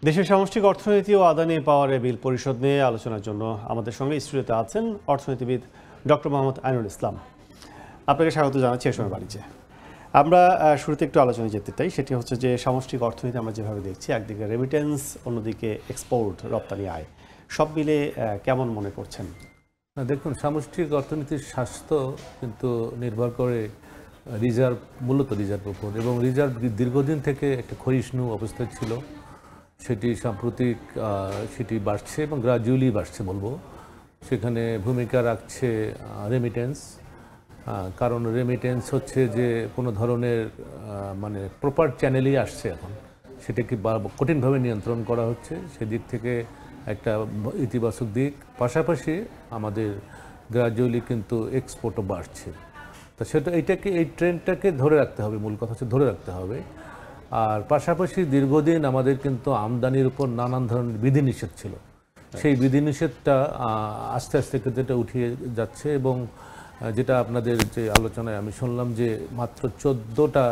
দেশের সামষ্টিক অর্থনীতি ও আদানি পাওয়ারে বিল পরিশোধ নিয়ে আলোচনার জন্য আমাদের সঙ্গে স্টুডিওতে আছেন অর্থনীতিবিদ ডক্টর মোহাম্মদ আইনুল ইসলাম। আপনাকে স্বাগত জানাচ্ছি এ সময় বাণিজ্যে। আমরা শুরুতে একটু আলোচনায় যেতে চাই, সেটি হচ্ছে যে সামষ্টিক অর্থনীতি আমরা যেভাবে দেখছি, একদিকে রেমিটেন্স, অন্যদিকে এক্সপোর্ট, রপ্তানি আয়, সব মিলে কেমন মনে করছেন? দেখুন, সামষ্টিক অর্থনীতির স্বাস্থ্য কিন্তু নির্ভর করে রিজার্ভ, মূলত রিজার্ভ উপর, এবং রিজার্ভ দীর্ঘদিন থেকে একটা ক্ষয়িষ্ণু অবস্থায় ছিল। সেটি সাম্প্রতিক সেটি বাড়ছে এবং গ্রাজুয়ালি বাড়ছে বলবো। সেখানে ভূমিকা রাখছে রেমিটেন্স, কারণ রেমিটেন্স হচ্ছে যে কোনো ধরনের মানে প্রপার চ্যানেলেই আসছে এখন, সেটাকে কঠিনভাবে নিয়ন্ত্রণ করা হচ্ছে। সেদিক থেকে একটা ইতিবাচক দিক। পাশাপাশি আমাদের গ্রাজুয়ালি কিন্তু এক্সপোর্টও বাড়ছে। তা সেটা এই ট্রেন্ডটাকে ধরে রাখতে হবে, মূল কথা হচ্ছে ধরে রাখতে হবে। আর পাশাপাশি দীর্ঘদিন আমাদের কিন্তু আমদানির উপর নানান ধরনের বিধিনিষেধ ছিল। সেই বিধিনিষেধটা আস্তে আস্তে কিন্তু এটা উঠিয়ে যাচ্ছে, এবং যেটা আপনাদের যে আলোচনায় আমি শুনলাম যে মাত্র 14টা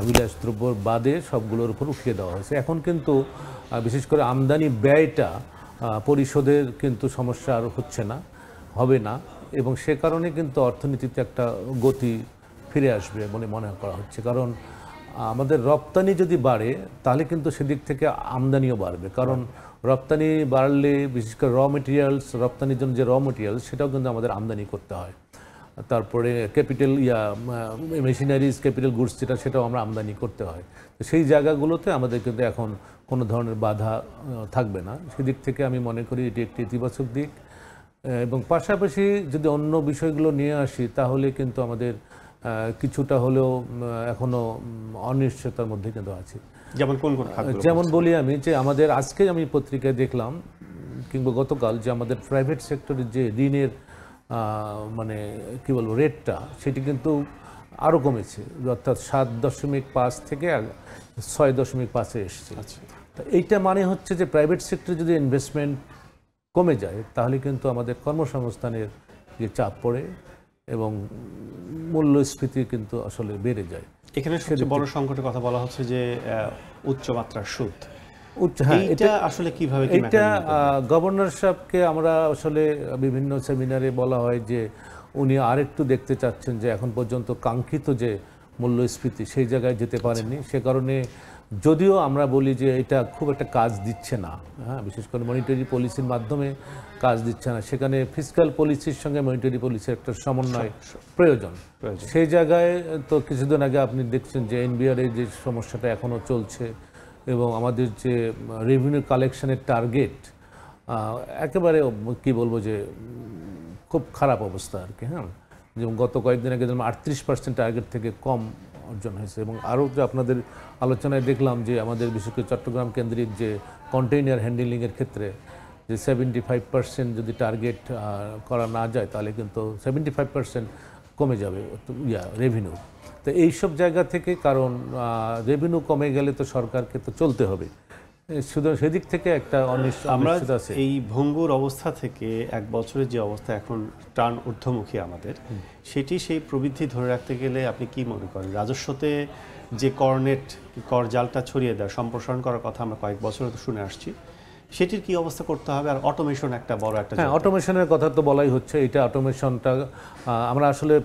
বিলাসদ্রব্য বাদে সবগুলোর উপর উঠিয়ে দেওয়া হয়েছে। এখন কিন্তু বিশেষ করে আমদানি ব্যয়টা পরিশোধের কিন্তু সমস্যা আর হচ্ছে না, হবে না, এবং সে কারণে কিন্তু অর্থনীতিতে একটা গতি ফিরে আসবে বলে মনে করা হচ্ছে। কারণ আমাদের রপ্তানি যদি বাড়ে তাহলে কিন্তু সেদিক থেকে আমদানিও বাড়বে, কারণ রপ্তানি বাড়লে বিশেষ করে মেটেরিয়ালস, রপ্তানির জন্য যে মেটেরিয়ালস সেটাও কিন্তু আমাদের আমদানি করতে হয়। তারপরে ক্যাপিটাল মেশিনারিজ, ক্যাপিটাল গুডস যেটা, সেটাও আমরা আমদানি করতে হয়। তো সেই জায়গাগুলোতে আমাদের কিন্তু এখন কোনো ধরনের বাধা থাকবে না। সেদিক থেকে আমি মনে করি এটি একটি ইতিবাচক দিক। এবং পাশাপাশি যদি অন্য বিষয়গুলো নিয়ে আসি তাহলে কিন্তু আমাদের কিছুটা হলেও এখনও অনিশ্চয়তার মধ্যে কিন্তু আছি। যেমন বলি আমি যে আমাদের আজকে আমি পত্রিকায় দেখলাম কিংবা গতকাল যে আমাদের প্রাইভেট সেক্টরের যে ঋণের মানে কি বলবো রেটটা, সেটি কিন্তু আরও কমেছে, অর্থাৎ 7.5 থেকে 6.5-এ এসছে। তো এইটা মানে হচ্ছে যে প্রাইভেট সেক্টরে যদি ইনভেস্টমেন্ট কমে যায় তাহলে কিন্তু আমাদের কর্মসংস্থানের যে চাপ পড়ে এবং মূল্যস্ফীতি কিন্তু আসলে বেড়ে যায়। এখানে সবচেয়ে বড় সংকটের কথা বলা হচ্ছে যে উচ্চমাত্রার সুদ। এটা আসলে কিভাবে, এটা গভর্নর সাহেবকে আমরা আসলে বিভিন্ন সেমিনারে বলা হয় যে উনি আরেকটু দেখতে চাচ্ছেন যে এখন পর্যন্ত কাঙ্ক্ষিত যে মূল্যস্ফীতি সেই জায়গায় যেতে পারেননি। সে কারণে যদিও আমরা বলি যে এটা খুব একটা কাজ দিচ্ছে না, হ্যাঁ, বিশেষ করে মনিটারি পলিসির মাধ্যমে কাজ দিচ্ছে না, সেখানে ফিসক্যাল পলিসির সঙ্গে মনিটারি পলিসির একটা সমন্বয় প্রয়োজন। সেই জায়গায় তো কিছুদিন আগে আপনি দেখছেন যে এনবিআর-এর যে সমস্যাটা এখনও চলছে, এবং আমাদের যে রেভিনিউ কালেকশনের টার্গেট একেবারে কি বলবো যে খুব খারাপ অবস্থা আর কি। হ্যাঁ, যেমন গত কয়েকদিন আগে 38% টার্গেট থেকে কম অর্জন হয়েছে। এবং আরও যে আপনাদের আলোচনায় দেখলাম যে আমাদের বিশেষ করে চট্টগ্রাম কেন্দ্রিক যে কন্টেইনার হ্যান্ডেলিংয়ের ক্ষেত্রে যে 75% যদি টার্গেট করা না যায় তাহলে কিন্তু 75% কমে যাবে রেভিনিউ। তো এইসব জায়গা থেকে, কারণ রেভিনিউ কমে গেলে তো সরকারকে তো চলতে হবে, শুধু সেদিক থেকে একটা অনিশ্চয়তা আছে। এই ভঙ্গুর অবস্থা থেকে এক বছরের যে অবস্থা এখন টার্ন ঊর্ধ্বমুখী আমাদের, সেটি সেই প্রবৃদ্ধি ধরে রাখতে গেলে আপনি কি মনে করেন? রাজস্বতে যে কর জালটা ছড়িয়ে দেওয়া, সম্প্রসারণ করার কথা আমরা কয়েক বছর শুনে আসছি, সেটির কি অবস্থা করতে হবে? আর অটোমেশন একটা বড় একটা, হ্যাঁ, অটোমেশনের কথা তো বলাই হচ্ছে। এটা অটোমেশনটা আমরা আসলে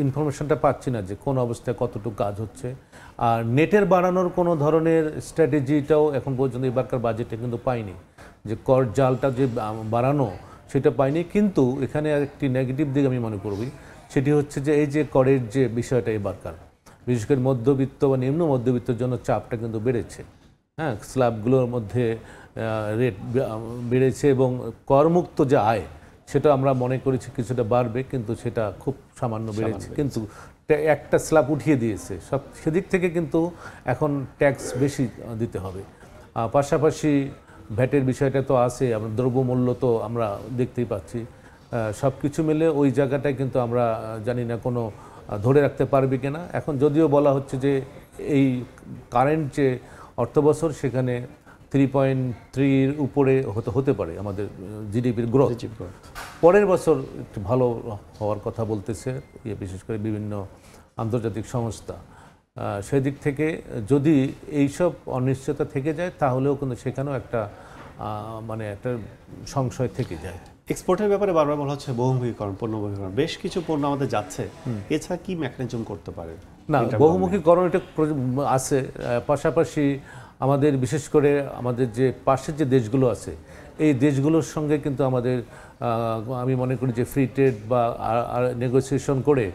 ইনফরমেশনটা পাচ্ছি না যে কোন অবস্থায় কতটুকু কাজ হচ্ছে। আর নেটের বাড়ানোর কোনো ধরনের স্ট্র্যাটেজিটাও এখন পর্যন্ত এবারকার বাজেটে কিন্তু পাইনি, যে কর জালটা যে বাড়ানো সেটা পাইনি। কিন্তু এখানে একটি নেগেটিভ দিক আমি মনে করবি, সেটি হচ্ছে যে এই যে করের যে বিষয়টা এবারকার, বিশেষ করে মধ্যবিত্ত বা নিম্ন মধ্যবিত্তের জন্য চাপটা কিন্তু বেড়েছে। হ্যাঁ, স্ল্যাবগুলোর মধ্যে রেট বেড়েছে, এবং করমুক্ত যে আয় সেটা আমরা মনে করেছি কিছুটা বাড়বে, কিন্তু সেটা খুব সামান্য বেড়েছে। কিন্তু একটা স্ল্যাব উঠিয়ে দিয়েছে সব, সেদিক থেকে কিন্তু এখন ট্যাক্স বেশি দিতে হবে। পাশাপাশি ভ্যাটের বিষয়টা তো আছে, আমরা দ্রব্যমূল্য তো আমরা দেখতেই পাচ্ছি। সব কিছু মিলে ওই জায়গাটায় কিন্তু আমরা জানি না কোনো ধরে রাখতে পারবে কিনা। এখন যদিও বলা হচ্ছে যে এই কারেন্ট যে অর্থবছর সেখানে 3.3-এর উপরে হতে পারে আমাদের জিডিপির গ্রোথ। পরের বছর একটু ভালো হওয়ার কথা বলতেছে বিশেষ করে বিভিন্ন আন্তর্জাতিক সংস্থা। সেদিক থেকে যদি এইসব অনিশ্চয়তা থেকে যায় তাহলেও কিন্তু সেখানেও একটা মানে একটা সংশয় থেকে যায়। এক্সপোর্টের ব্যাপারে বারবার বলা হচ্ছে বহুমুখীকরণ, পণ্য বহুমুখীকরণ, বেশ কিছু পণ্য আমাদের যাচ্ছে, এছাড়া কি মেকানিজম করতে পারে? না, বহুমুখীকরণ এটা আছে, পাশাপাশি আমাদের বিশেষ করে আমাদের যে পাশের যে দেশগুলো আছে এই দেশগুলোর সঙ্গে কিন্তু আমাদের আমি মনে করি যে ফ্রি ট্রেড বা নেগোসিয়েশন করে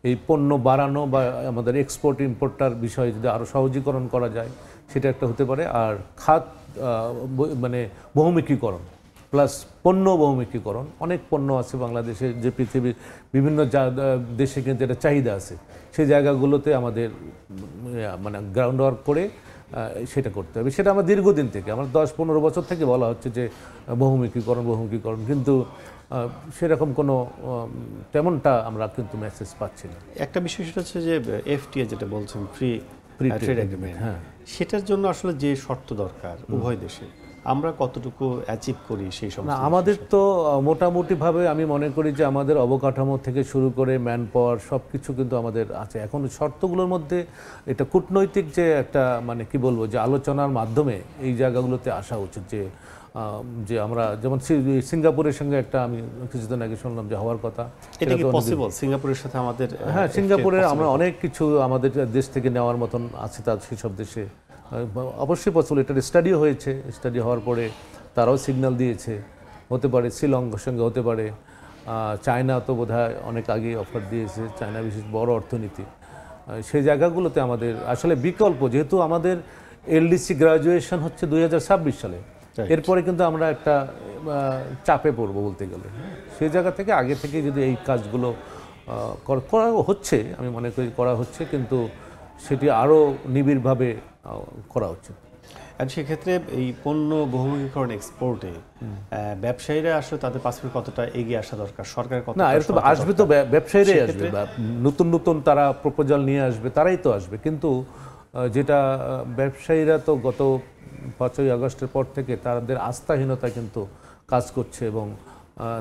এই পণ্য বাড়ানো বা আমাদের এক্সপোর্ট ইম্পোর্টটার বিষয়ে যদি আরও সহজীকরণ করা যায় সেটা একটা হতে পারে। আর খাত মানে বহুমুখীকরণ প্লাস পণ্য বহুমুখীকরণ, অনেক পণ্য আছে বাংলাদেশে যে পৃথিবীর বিভিন্ন দেশে কিন্তু এটা চাহিদা আছে, সেই জায়গাগুলোতে আমাদের মানে গ্রাউন্ড ওয়ার্ক করে সেটা করতে হবে। সেটা আমার দীর্ঘদিন থেকে, আমার 10-15 বছর থেকে বলা হচ্ছে যে বহুমুখীকরণ, কিন্তু সেরকম কোনো তেমনটা আমরা কিন্তু মেসেজ পাচ্ছি না। একটা বিষয় সেটা হচ্ছে যে এফটিএ যেটা বলছেন, ফ্রি ট্রেড এগ্রিমেন্ট, হ্যাঁ, সেটার জন্য আসলে যে শর্ত দরকার উভয় দেশে, আমরা কতটুকু অ্যাচিভ করি সেই সমস্ত? না, আমাদের তো মোটামুটিভাবে আমি মনে করি যে আমাদের অবকাঠামো থেকে শুরু করে ম্যান পাওয়ার সব কিছু কিন্তু আমাদের আছে। এখন শর্তগুলোর মধ্যে এটা কূটনৈতিক যে একটা মানে কি বলবো যে আলোচনার মাধ্যমে এই জায়গাগুলোতে আসা উচিত, যে আমরা যেমন সিঙ্গাপুরের সঙ্গে একটা আমি কিছুদিন আগে শুনলাম যে হওয়ার কথা। এটা কি পসিবল সিঙ্গাপুরের সাথে আমাদের? হ্যাঁ, সিঙ্গাপুরে আমরা অনেক কিছু আমাদের দেশ থেকে নেওয়ার মতন আছে, তার সেসব দেশে অবশ্যই পসিবল। এটার স্টাডিও হয়েছে, স্টাডি হওয়ার পরে তারাও সিগন্যাল দিয়েছে, হতে পারে শ্রীলঙ্কার সঙ্গে, হতে পারে চায়না তো বোধহয় অনেক আগেই অফার দিয়েছে, চায়না বিশেষ বড় অর্থনীতি। সেই জায়গাগুলোতে আমাদের আসলে বিকল্প, যেহেতু আমাদের এলডিসি গ্রাজুয়েশন হচ্ছে 2026 সালে, এরপরে কিন্তু আমরা একটা চাপে পড়বো বলতে গেলে। সেই জায়গা থেকে আগে থেকে যদি এই কাজগুলো করা হচ্ছে, আমি মনে করি করা হচ্ছে, কিন্তু সেটি আরও নিবিড়ভাবে করা উচিত। আর সেক্ষেত্রে এই পণ্য বহুমুখীকরণ এক্সপোর্টে ব্যবসায়ীরা আসলে তাদের পাসপোর্ট কতটা এগিয়ে আসা দরকার, সরকার কত? না, এটা তো আসবে, তো ব্যবসায়ীরাই আসবে, নতুন নতুন তারা প্রপোজাল নিয়ে আসবে, তারাই তো আসবে। কিন্তু যেটা ব্যবসায়ীরা তো গত 5ই আগস্টের পর থেকে তাদের আস্থাহীনতা কিন্তু কাজ করছে, এবং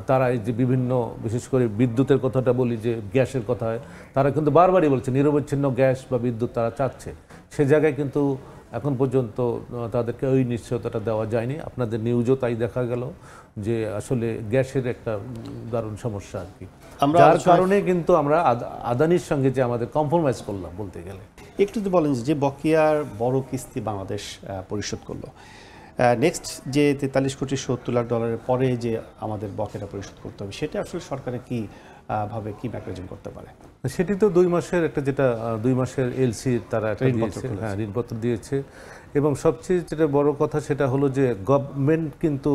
তারা এই যে বিভিন্ন, বিশেষ করে বিদ্যুতের কথাটা বলি, যে গ্যাসের কথা হয়, তারা কিন্তু বারবারই বলছে নিরবচ্ছিন্ন গ্যাস বা বিদ্যুৎ তারা চাচ্ছে। সে জায়গায় কিন্তু এখন পর্যন্ত তাদেরকে ওই নিশ্চয়তাটা দেওয়া যায়নি। আপনাদের নিউজও তাই দেখা গেল যে আসলে গ্যাসের একটা দারুণ সমস্যা আর কি, যার কারণে কিন্তু আমরা আদানির সঙ্গে যে আমাদের কম্প্রোমাইজ করলাম বলতে গেলে। একটু তো বলেন যে বকেয়ার বড় কিস্তি বাংলাদেশ পরিশোধ করলো, নেক্সট যে 43,70,00,000 পরে যে আমাদের বকেয়াটা পরিশোধ করতে হবে, সেটা আসলে সরকারের কি ভাবে কি মেকানিজম করতে পারে? সেটি তো 2 মাসের একটা, যেটা 2 মাসের এলসি তারা একটা দিয়েছে, হ্যাঁ, ঋণপত্র দিয়েছে। এবং সবচেয়ে যেটা বড় কথা সেটা হলো যে গভর্নমেন্ট কিন্তু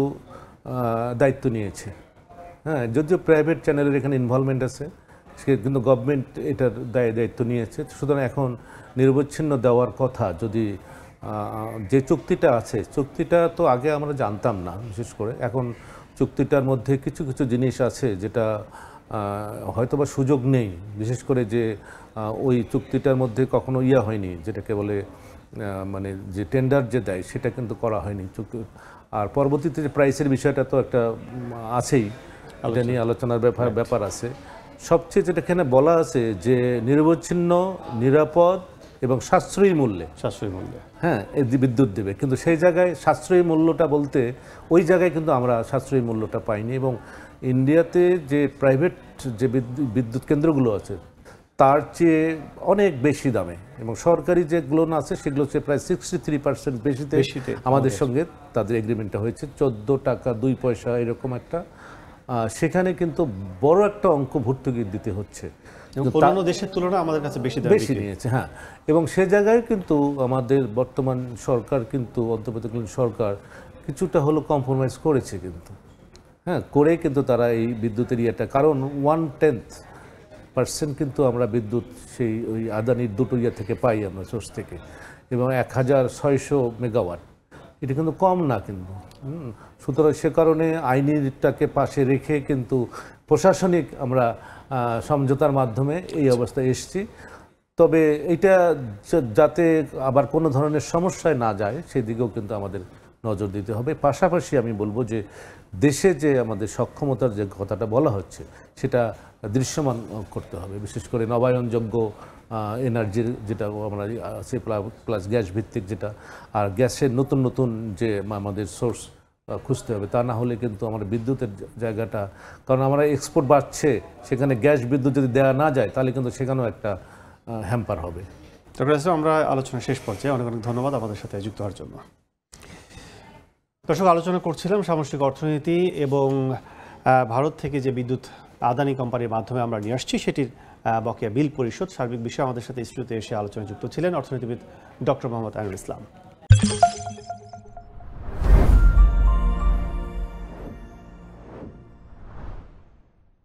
দায়িত্ব নিয়েছে। হ্যাঁ, যদিও প্রাইভেট চ্যানেলের এখানে ইনভলভমেন্ট আছে, সে কিন্তু গভর্নমেন্ট এটার দায়িত্ব নিয়েছে। সুতরাং এখন নিরবচ্ছিন্ন দেওয়ার কথা, যদি যে চুক্তিটা আছে, চুক্তিটা তো আগে আমরা জানতাম না বিশেষ করে, এখন চুক্তিটার মধ্যে কিছু কিছু জিনিস আছে যেটা হয়তোবা সুযোগ নেই, বিশেষ করে যে ওই চুক্তিটার মধ্যে কখনো হয়নি, যেটাকে বলে মানে যে টেন্ডার যে দেয় সেটা কিন্তু করা হয়নি চুক্তি। আর পরবর্তীতে যে প্রাইসের বিষয়টা তো একটা আছেই, এটা নিয়ে আলোচনার ব্যাপার আছে। সবচেয়ে যেটা এখানে বলা আছে যে নিরবচ্ছিন্ন, নিরাপদ এবং সাশ্রয়ী মূল্যে, হ্যাঁ, বিদ্যুৎ দেবে। কিন্তু সেই জায়গায় সাশ্রয়ী মূল্যটা বলতে ওই জায়গায় কিন্তু আমরা সাশ্রয়ী মূল্যটা পাইনি। এবং ইন্ডিয়াতে যে প্রাইভেট যে বিদ্যুৎ কেন্দ্রগুলো আছে তার চেয়ে অনেক বেশি দামে, এবং সরকারি যেগুলো না আছে সেগুলো হচ্ছে প্রায় 63% বেশিতে আমাদের সঙ্গে তাদের এগ্রিমেন্টটা হয়েছে, 14 টাকা 2 পয়সা এরকম একটা। সেখানে কিন্তু বড় একটা অঙ্ক ভর্তুকি দিতে হচ্ছে, অন্যান্য দেশের তুলনায় আমাদের কাছে বেশি নিয়েছে। হ্যাঁ, এবং সে জায়গায় কিন্তু আমাদের বর্তমান সরকার, কিন্তু অন্তর্বর্তীকালীন সরকার কিছুটা হলো কম্প্রোমাইজ করেছে, কিন্তু হ্যাঁ করে কিন্তু তারা এই বিদ্যুতের কারণ 1/10% কিন্তু আমরা বিদ্যুৎ সেই ওই আদানির দুটো থেকে পাই আমরা সোর্স থেকে, এবং 1600 মেগাওয়াট, এটা কিন্তু কম না কিন্তু। সুতরাং সে কারণে আইনিটাকে পাশে রেখে কিন্তু প্রশাসনিক আমরা সমঝোতার মাধ্যমে এই অবস্থায় এসেছি। তবে এটা যাতে আবার কোনো ধরনের সমস্যায় না যায় সেদিকেও কিন্তু আমাদের নজর দিতে হবে। পাশাপাশি আমি বলবো যে দেশে যে আমাদের সক্ষমতার যে কথাটা বলা হচ্ছে সেটা দৃশ্যমান করতে হবে, বিশেষ করে নবায়নযোগ্য এনার্জির যেটা আমরা আছে প্লাস গ্যাস ভিত্তিক যেটা, আর গ্যাসের নতুন নতুন যে আমাদের সোর্স খুঁজতে হবে, তা না হলে কিন্তু আমার বিদ্যুতের জায়গাটা, কারণ আমরা এক্সপোর্ট বাড়ছে, সেখানে গ্যাস বিদ্যুৎ যদি দেওয়া না যায় তাহলে কিন্তু সেখানেও একটা হ্যাম্পার হবে। ডক্টর ইসলাম, আমরা আলোচনা শেষ পর্যায়ে, অনেক অনেক ধন্যবাদ আমাদের সাথে যুক্ত হওয়ার জন্য। দর্শক, আলোচনা করছিলাম সামষ্টিক অর্থনীতি এবং ভারত থেকে যে বিদ্যুৎ আদানি কোম্পানির মাধ্যমে আমরা নিয়ে আসছি সেটির বকেয়া বিল পরিশোধ, সার্বিক বিষয়ে আমাদের সাথে স্টুডিওতে এসে আলোচনায় যুক্ত ছিলেন অর্থনীতিবিদ ডক্টর মোহাম্মদ আইনুল ইসলাম।